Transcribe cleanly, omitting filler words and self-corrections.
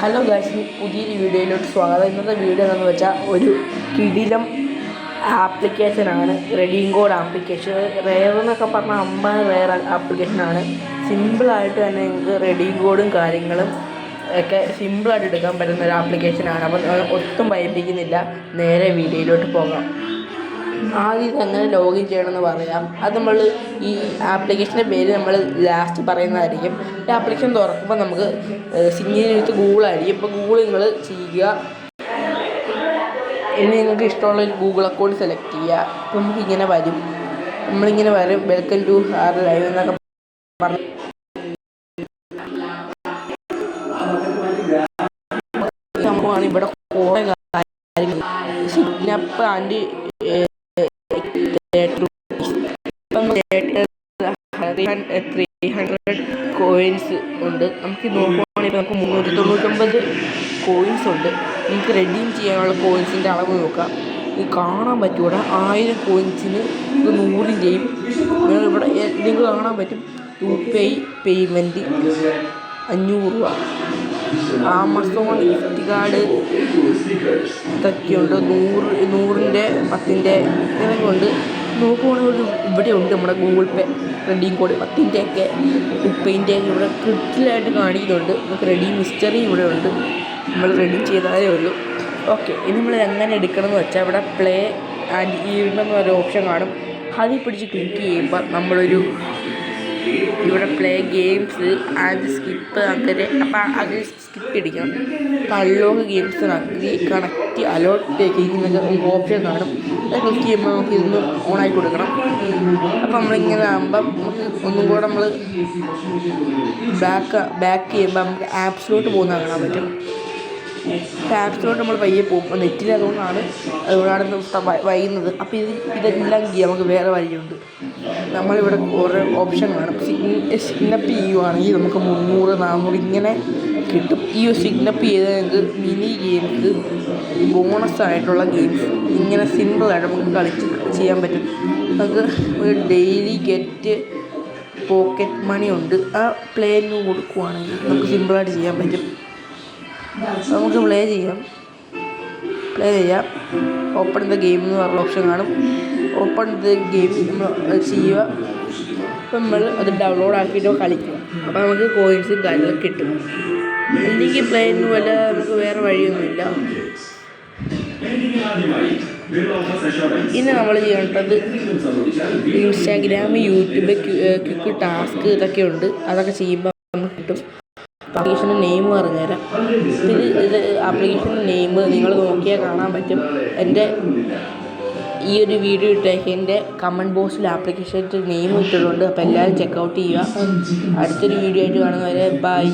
Hello guys, പുതിയൊരു വീഡിയോയിലോട്ട് സ്വാഗതം. ഇന്നത്തെ വീഡിയോ എന്താണെന്ന് വെച്ചാൽ ഒരു കിടിലം ആപ്ലിക്കേഷനാണ് റെഡീം കോഡ് ആപ്ലിക്കേഷൻ. റെയർ എന്നൊക്കെ പറഞ്ഞാൽ റെയർ ആപ്ലിക്കേഷനാണ്. സിമ്പിളായിട്ട് തന്നെ നിങ്ങൾക്ക് റെഡീം കോഡും കാര്യങ്ങളും ഒക്കെ സിമ്പിളായിട്ട് എടുക്കാൻ പറ്റുന്ന ഒരു ആപ്ലിക്കേഷനാണ്. അപ്പം ഒട്ടും ഭയപ്പിക്കുന്നില്ല, നേരെ വീഡിയോയിലോട്ട് പോകാം. ആദ്യം ഇതെങ്ങനെ ലോഗിൻ ചെയ്യണമെന്ന് പറയാം. അത് നമ്മൾ ഈ ആപ്ലിക്കേഷൻ്റെ പേര് നമ്മൾ ലാസ്റ്റ് പറയുന്നതായിരിക്കും. ഈ ആപ്ലിക്കേഷൻ തുറക്കുമ്പോൾ നമുക്ക് സിഗ്നേച്ചർ ഗൂഗിളായിരിക്കും. ഇപ്പോൾ ഗൂഗിൾ നിങ്ങൾ ചെയ്യുക. ഇനി നിങ്ങൾക്ക് ഇഷ്ടമുള്ള ഒരു ഗൂഗിൾ അക്കൗണ്ട് സെലക്ട് ചെയ്യുക. അപ്പോൾ നമുക്കിങ്ങനെ വരും, നമ്മളിങ്ങനെ വരും. വെൽക്കം ടു ആർ ലൈവ് എന്നൊക്കെ പറഞ്ഞ് സംഭവമാണ്. ഇവിടെ കുറേ കാര്യങ്ങൾ സിഗ്നപ്പ് ആൻഡ് 300 കോയിൻസ് ഉണ്ട്. നമുക്ക് നോക്കുകയാണെങ്കിൽ നമുക്ക് 399 കോയിൻസ് ഉണ്ട്. നമുക്ക് റെഡീം ചെയ്യാനുള്ള കോയിൻസിൻ്റെ അളവ് നോക്കാം. ഇത് കാണാൻ പറ്റൂടെ 1000 കോയിൻസിന് ഇത് 100 ചെയ്യും. ഇവിടെ നിങ്ങൾക്ക് കാണാൻ പറ്റും. UPI പേയ്മെൻറ്റ് 500 രൂപ. ആമസോൺ ഗിഫ്റ്റ് കാർഡ് ഇതൊക്കെയുണ്ട്. 100ൻ്റെ 10ൻ്റെ ഇങ്ങനെയൊക്കെ ഉണ്ട്. നോക്കുവാണെങ്കിൽ ഇവിടെ ഉണ്ട് നമ്മുടെ ഗൂഗിൾ പേ റെഡീം കോഡ് 10ൻ്റെയൊക്കെ 30ൻ്റെയൊക്കെ ഇവിടെ കൃത്യമായിട്ട് കാണിക്കുന്നുണ്ട്. നമുക്ക് റെഡീം ഹിസ്റ്ററി ഇവിടെ ഉണ്ട്. നമ്മൾ റെഡീം ചെയ്താലേ ഉള്ളൂ. ഓക്കെ, ഇനി നമ്മൾ എങ്ങനെ എടുക്കണം എന്ന് വെച്ചാൽ ഇവിടെ പ്ലേ ആൻഡ് ഈവൻ എന്നൊരു ഓപ്ഷൻ കാണും. അതിൽ പിടിച്ച് ക്ലിക്ക് ചെയ്യുമ്പോൾ നമ്മളൊരു ഇവിടെ പ്ലേ ഗെയിംസ് ആൻഡ് സ്കിപ്പ് അങ്ങനെ. അപ്പം അത് സ്കിപ്പ് അടിക്കണം. അപ്പോൾ unlock games connect allot taking എന്നൊക്കെ ഓപ്ഷൻ കാണും. അത് ക്ലിക്ക് ചെയ്യുമ്പോൾ നമുക്ക് ഇതൊന്ന് ഓണാക്കി കൊടുക്കണം. അപ്പോൾ നമ്മളിങ്ങനെ ആകുമ്പം നമുക്ക് ഒന്നും കൂടെ നമ്മൾ ബാക്ക് ചെയ്യുമ്പോൾ നമുക്ക് ആപ്സിലോട്ട് പോകുന്നത് കാണാൻ പറ്റും. ആപ്സിലോട്ട് നമ്മൾ പയ്യെ പോകും. നെറ്റിൽ അതുകൊണ്ടാണ് വൈകുന്നത്. അപ്പോൾ ഇതെല്ലാം ചെയ്യാം. നമുക്ക് വേറെ വഴിയുണ്ട്. നമ്മളിവിടെ കുറേ ഓപ്ഷൻ കാണും. സിഗ്നപ്പ് ചെയ്യുവാണെങ്കിൽ നമുക്ക് 300, 400 ഇങ്ങനെ കിട്ടും. ഈ സിഗ്നപ്പ് ചെയ്ത് നിങ്ങൾക്ക് മിനി ഗെയിംസ്, ബോണസ് ആയിട്ടുള്ള ഗെയിംസ് ഇങ്ങനെ സിമ്പിളായിട്ട് നമുക്ക് ചെയ്യാൻ പറ്റും. നമുക്ക് ഒരു ഡെയിലി ഗെറ്റ് പോക്കറ്റ് മണി ഉണ്ട്. ആ പ്ലേന് കൊടുക്കുവാണെങ്കിൽ നമുക്ക് സിമ്പിളായിട്ട് ചെയ്യാൻ പറ്റും. നമുക്ക് പ്ലേ ചെയ്യാം. ഓപ്പൺ ദ ഗെയിം എന്ന് പറഞ്ഞ ഓപ്ഷൻ കാണും. ഓപ്പൺ ദ ഗെയിം നമ്മൾ ചെയ്യുക. അപ്പം നമ്മൾ അത് ഡൗൺലോഡ് ആക്കിയിട്ട് കളിക്കുക. അപ്പോൾ നമുക്ക് കോയിൻസും കാര്യങ്ങളും കിട്ടും. അല്ലെങ്കിൽ പ്ലേന്ന് പോലെ നമുക്ക് വേറെ വഴിയൊന്നുമില്ല. ഇനി നമ്മൾ ചെയ്യേണ്ടത് ഇൻസ്റ്റാഗ്രാം, യൂട്യൂബ്, ക്വിക്ക് ടാസ്ക് ഇതൊക്കെ ഉണ്ട്. അതൊക്കെ ചെയ്യുമ്പോൾ നമുക്ക് കിട്ടും. ആപ്ലിക്കേഷൻ്റെ നെയിം പറഞ്ഞുതരാം. ഇത് ആപ്ലിക്കേഷൻ്റെ നെയിം നിങ്ങൾ നോക്കിയാൽ കാണാൻ പറ്റും. എൻ്റെ ഈ ഒരു വീഡിയോ ഇട്ടേൻ്റെ കമൻറ്റ് ബോക്സിൽ ആപ്ലിക്കേഷൻ്റെ നെയിം ഇട്ടിട്ടുണ്ട്. അപ്പോൾ എല്ലാവരും ചെക്കൗട്ട് ചെയ്യുക. അടുത്തൊരു വീഡിയോ ആയിട്ട് കാണുന്നവരെ ബൈ.